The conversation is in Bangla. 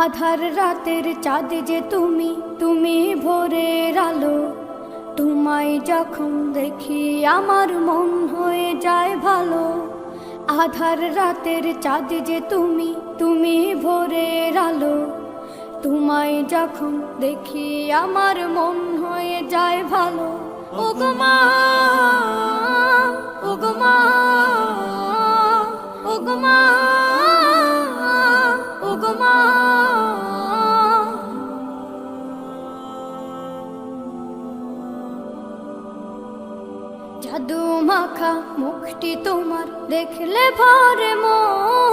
আধার রাতের চাঁদ যে তুমি, তুমি ভোরের আলো। তোমায় যখন দেখি আমার মন হয়ে যায় ভালো। আধার রাতের চাঁদ যে তুমি, তুমি ভোরের আলো। তোমায় যখন দেখি আমার মন হয়ে যায় ভালো। ওগো মা, ওগো মা, ওগো মা, ওগো মা। জাদু মাখা মুখটি তোমার দেখলে ভরে মন।